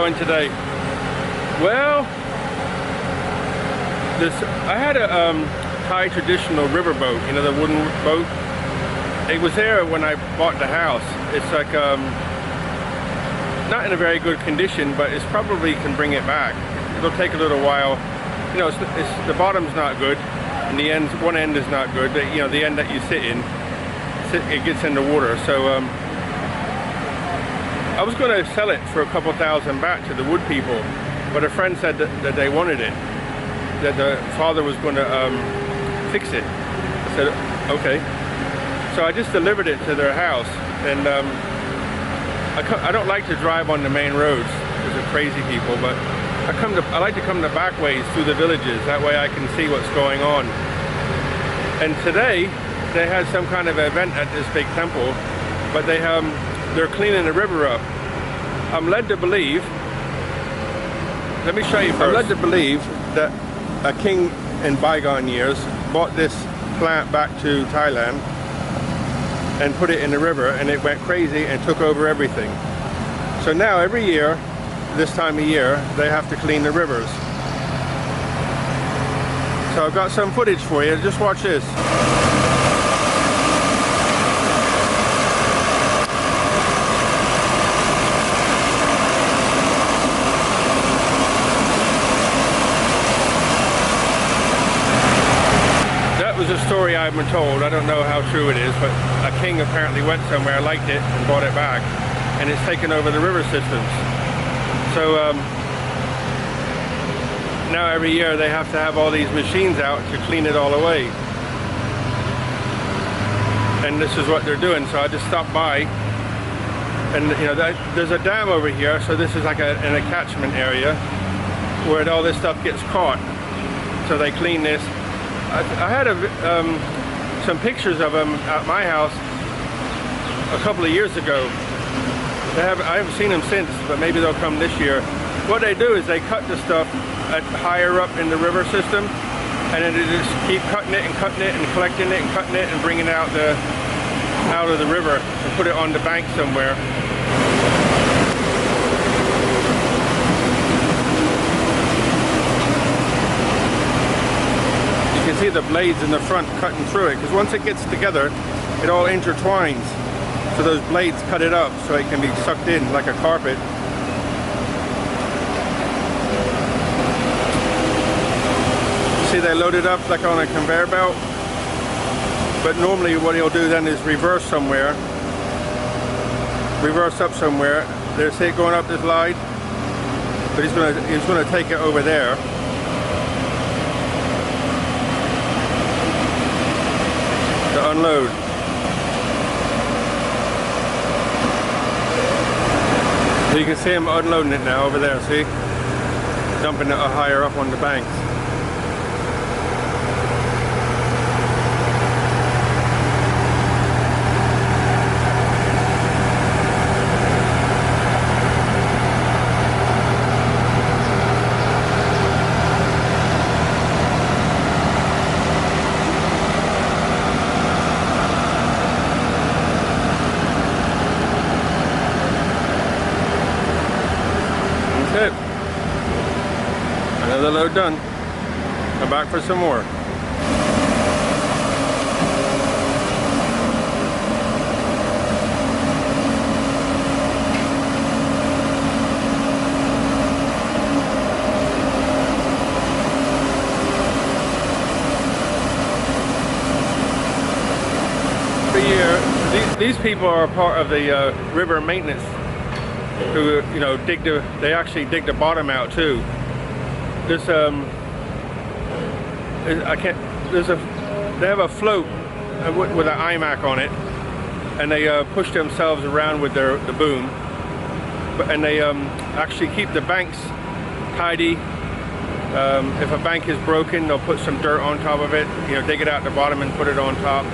going today? Well, I had a Thai traditional riverboat, you know, the wooden boat. It was there when I bought the house. It's like not in a very good condition, but it's probably can bring it back. It'll take a little while. You know, the bottom's not good, and the ends, one end is not good. You know, the end that you sit in, it gets in the water. So I was going to sell it for a couple thousand baht to the wood people, but a friend said that they wanted it, that the father was going to fix it. I said, okay. So I just delivered it to their house, and I don't like to drive on the main roads because of crazy people, but I like to come the back ways through the villages. That way I can see what's going on. And today they had some kind of event at this big temple, but they're cleaning the river up. I'm led to believe, let me show you first. I'm led to believe that a king in bygone years brought this plant back to Thailand and put it in the river, and it went crazy and took over everything. So now every year, this time of year, they have to clean the rivers. So I've got some footage for you. Just watch this. That was a story I've been told. I don't know how true it is, but a king apparently went somewhere, liked it, and brought it back, and it's taken over the river systems. So now every year they have to have all these machines out to clean it all away. And this is what they're doing. So I just stopped by, and you know, there's a dam over here, so this is like an catchment area where all this stuff gets caught. So they clean this. I had some pictures of them at my house a couple of years ago. I haven't seen them since, but maybe they'll come this year. What they do is they cut the stuff higher up in the river system, and then they just keep cutting it and collecting it and cutting it and bringing it out of the river and put it on the bank somewhere. You can see the blades in the front cutting through it, because once it gets together, it all intertwines. So those blades cut it up so it can be sucked in like a carpet. See, they load it up like on a conveyor belt. But normally what he'll do then is reverse somewhere. Reverse up somewhere. There's it going up this line. But he's gonna take it over there. To unload. So you can see him unloading it now over there, see? Dumping it higher up on the banks. Another load done. Come back for some more. Every year, these people are part of the river maintenance, who, you know, they actually dig the bottom out too. They have a float with an iMac on it, and they push themselves around with the boom, and they actually keep the banks tidy. If a bank is broken, they'll put some dirt on top of it, you know, dig it out the bottom and put it on top.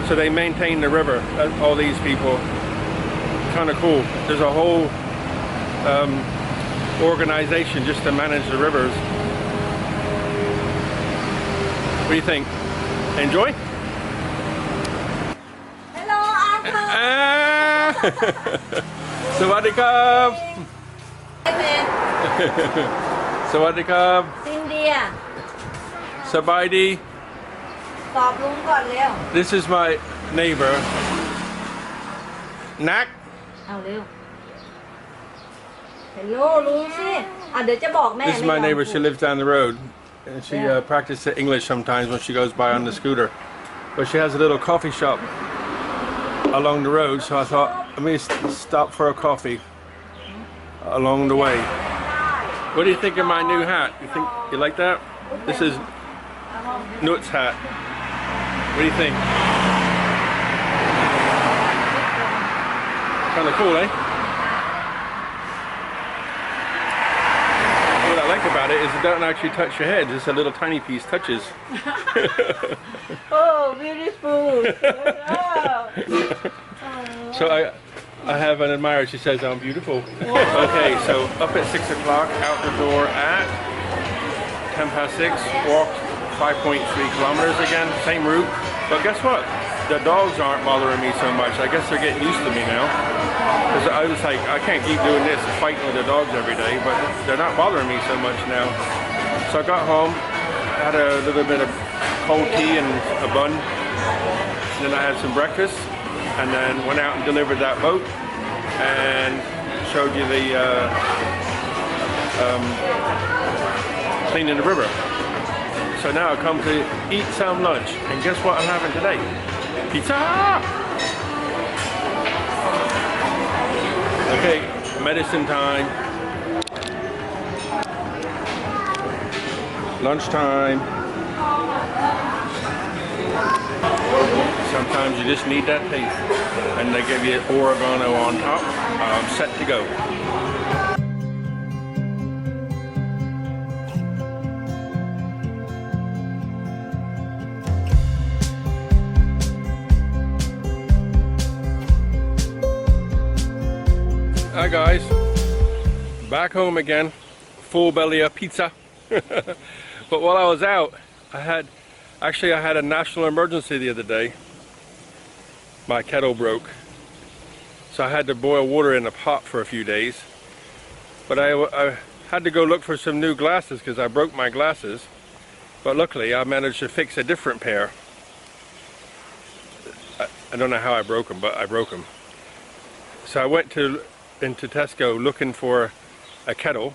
So they maintain the river, all these people. Kind of cool. There's a whole organization just to manage the rivers. What do you think? Enjoy? Hello, uncle. สวัสดีครับ สวัสดีครับ ซินเดีย สบายดี ตอบลุงก่อนเร็ว This is my neighbor นัก เอาเร็วเฮลโลลุงสิเดี๋ยวจะบอกแม่ This is my neighbor. She lives down the road, and she practices English sometimes when she goes by on the scooter. But she has a little coffee shop along the road, so I thought let me stop for a coffee along the way. What do you think of my new hat? You like that? This is Nut's hat. What do you think? Kind of cool, eh? What I like about it is it doesn't actually touch your head, just a little tiny piece touches. Oh beautiful So I have an admirer, she says I'm beautiful. Okay, so up at 6 o'clock, out the door at 10 past 6, walked 5.3 kilometers again, same route. But guess what? The dogs aren't bothering me so much. I guess they're getting used to me now. Because I was like, I can't keep doing this, fighting with the dogs every day, but they're not bothering me so much now. So I got home, had a little bit of cold tea and a bun. And then I had some breakfast, and then went out and delivered that boat, and showed you the cleaning the river. So now I come to eat some lunch, and guess what I'm having today? Pizza! Okay, medicine time. Lunchtime. Sometimes you just need that taste. And they give you oregano on top. I'm set to go. Hi guys, back home again, full belly of pizza. But while I was out, I had a national emergency the other day. My kettle broke, so I had to boil water in a pot for a few days. But I had to go look for some new glasses because I broke my glasses. But luckily I managed to fix a different pair. I don't know how I broke them, but I broke them. So I went into Tesco looking for a kettle,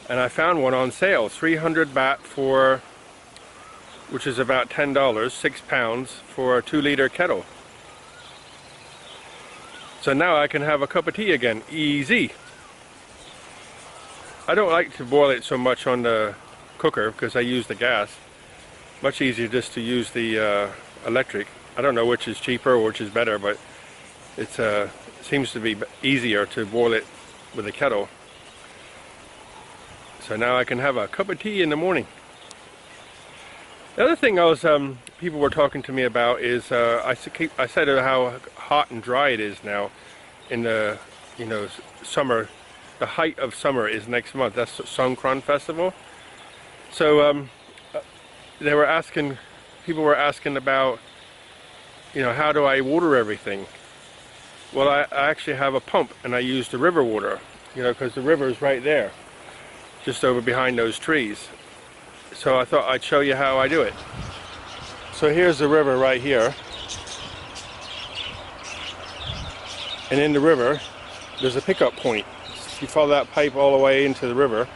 and I found one on sale, 300 baht for, which is about $10, 6 pounds for a 2-liter kettle. So now I can have a cup of tea again, easy. I don't like to boil it so much on the cooker because I use the gas. Much easier just to use the electric. I don't know which is cheaper or which is better, but it's seems to be easier to boil it with a kettle. So now I can have a cup of tea in the morning. The other thing people were talking to me about is I said how hot and dry it is now in the summer. The height of summer is next month. That's the Songkran festival. So people were asking about how do I water everything. Well, I actually have a pump, and I use the river water, because the river is right there, just over behind those trees. So I thought I'd show you how I do it. So here's the river right here. And in the river, there's a pickup point. If you follow that pipe all the way into the river,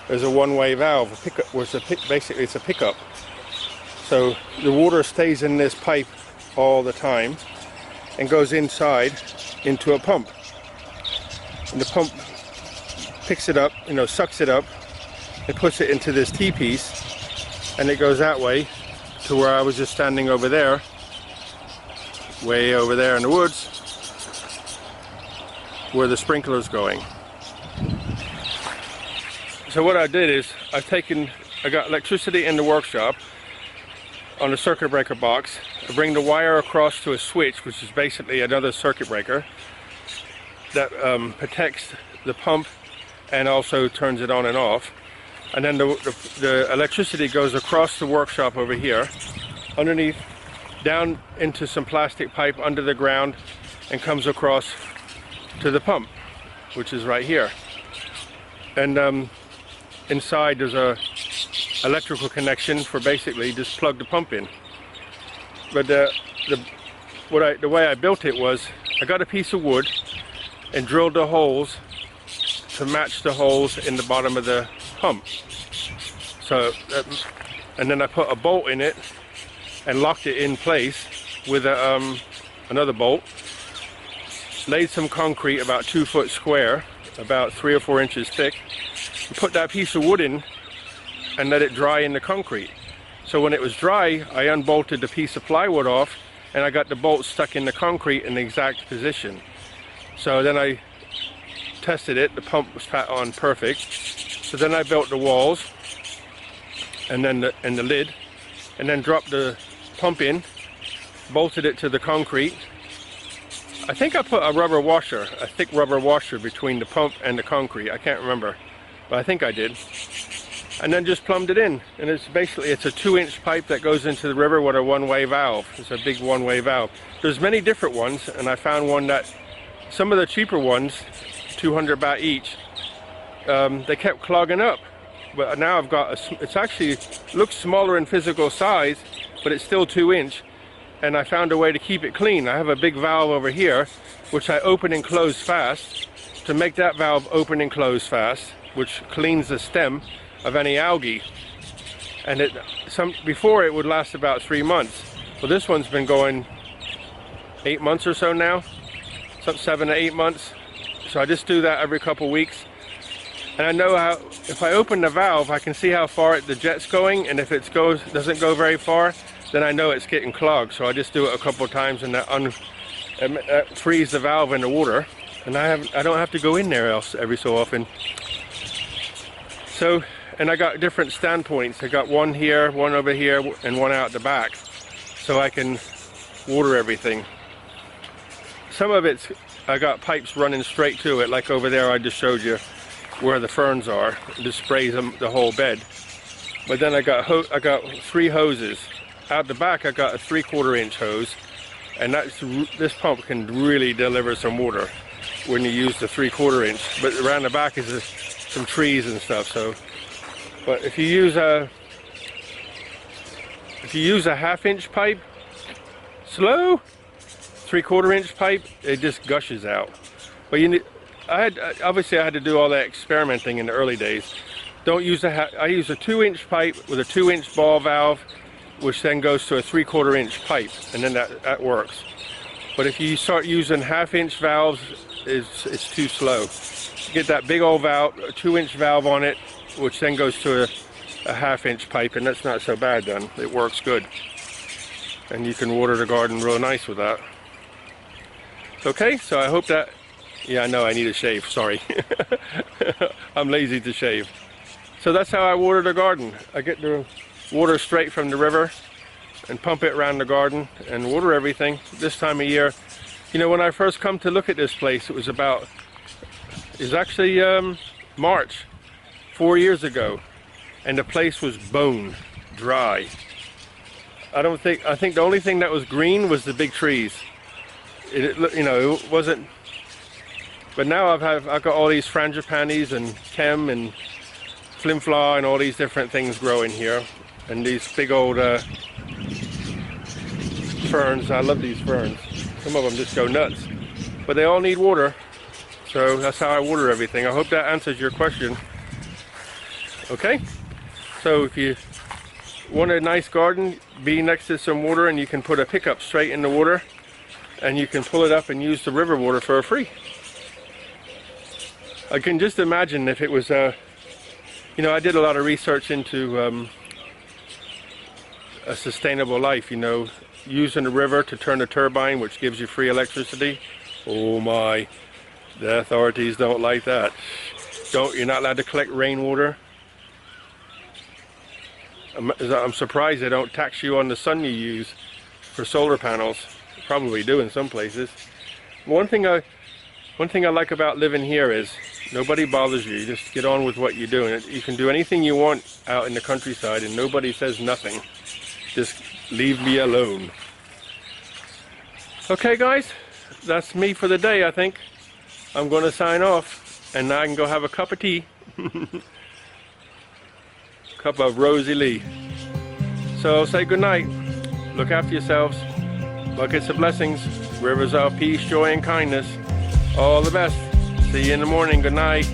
there's a one-way valve, basically it's a pickup. So the water stays in this pipe all the time and goes inside into a pump. And the pump picks it up, sucks it up, and puts it into this T-piece, and it goes that way to where I was just standing over there, way over there in the woods, where the sprinkler's going. So what I did is I got electricity in the workshop on a circuit breaker box. I bring the wire across to a switch, which is basically another circuit breaker that protects the pump and also turns it on and off. And then the electricity goes across the workshop over here, underneath, down into some plastic pipe under the ground, and comes across to the pump, which is right here. and inside there's a electrical connection for basically just plug the pump in. But the way I built it was I got a piece of wood and drilled the holes to match the holes in the bottom of the pump. So and then I put a bolt in it and locked it in place with another bolt. Laid some concrete about 2 foot square, about 3 or 4 inches thick, and put that piece of wood in and let it dry in the concrete. So when it was dry, I unbolted the piece of plywood off and I got the bolt stuck in the concrete in the exact position. So then I tested it, the pump was pat on perfect. So then I built the walls and then the lid, and then dropped the pump in, bolted it to the concrete. I think I put a rubber washer, a thick rubber washer between the pump and the concrete. I can't remember, but I think I did. And then just plumbed it in. And it's basically, it's a 2-inch pipe that goes into the river with a one-way valve. It's a big one-way valve. There's many different ones, and I found one that, some of the cheaper ones, 200 baht each, they kept clogging up. But now I've got it's actually looks smaller in physical size, but it's still 2-inch. And I found a way to keep it clean. I have a big valve over here, which I open and close fast. To make that valve open and close fast, which cleans the stem of any algae. And before it would last about 3 months. Well, this one's been going 8 months or so now, 7 to 8 months. So I just do that every couple weeks. And I know how, if I open the valve, I can see how far the jet's going, and if it doesn't go very far, then I know it's getting clogged. So I just do it a couple of times, and that frees the valve in the water, and I don't have to go in there else every so often. So, and I got different standpoints. I got one here, one over here, and one out the back, so I can water everything. Some of it's, I got pipes running straight to it, like over there I just showed you where the ferns are. It just sprays the whole bed. But then I got 3 hoses. Out the back I got a 3/4 inch hose, and this pump can really deliver some water when you use the 3/4 inch. But around the back is some trees and stuff. So, but if you use a 1/2 inch pipe, slow 3/4 inch pipe, it just gushes out. But obviously I had to do all that experimenting in the early days. Don't use I use a 2-inch pipe with a 2-inch ball valve, which then goes to a 3/4 inch pipe, and then that works. But if you start using 1/2 inch valves, it's too slow. You get that big old valve, a 2-inch valve on it, which then goes to a 1/2 inch pipe, and that's not so bad then. It works good. And you can water the garden real nice with that. Okay, so I hope that, yeah, I know I need a shave, sorry. I'm lazy to shave. So that's how I water the garden. I get the water straight from the river and pump it around the garden and water everything. This time of year, you know, when I first come to look at this place, it was actually March, 4 years ago, and the place was bone dry. I think the only thing that was green was the big trees. You know, it wasn't. But now I've got all these frangipanis and chem and flimflaw and all these different things growing here, and these big old ferns. I love these ferns. Some of them just go nuts, but they all need water. So that's how I water everything. I hope that answers your question. Okay, so if you want a nice garden, be next to some water, and you can put a pickup straight in the water, and you can pull it up and use the river water for free. I can just imagine if it was, you know, I did a lot of research into a sustainable life, you know, using the river to turn a turbine, which gives you free electricity. Oh my, the authorities don't like that. You're not allowed to collect rainwater. I'm surprised they don't tax you on the sun you use for solar panels. Probably do in some places. One thing I like about living here is nobody bothers you. You just get on with what you're doing. You can do anything you want out in the countryside and nobody says nothing. Just leave me alone. Okay guys, that's me for the day. I think I'm going to sign off, and now I can go have a cup of tea Cup of Rosie Lee. So say good night. Look after yourselves. Buckets of blessings. Rivers of peace, joy, and kindness. All the best. See you in the morning. Good night.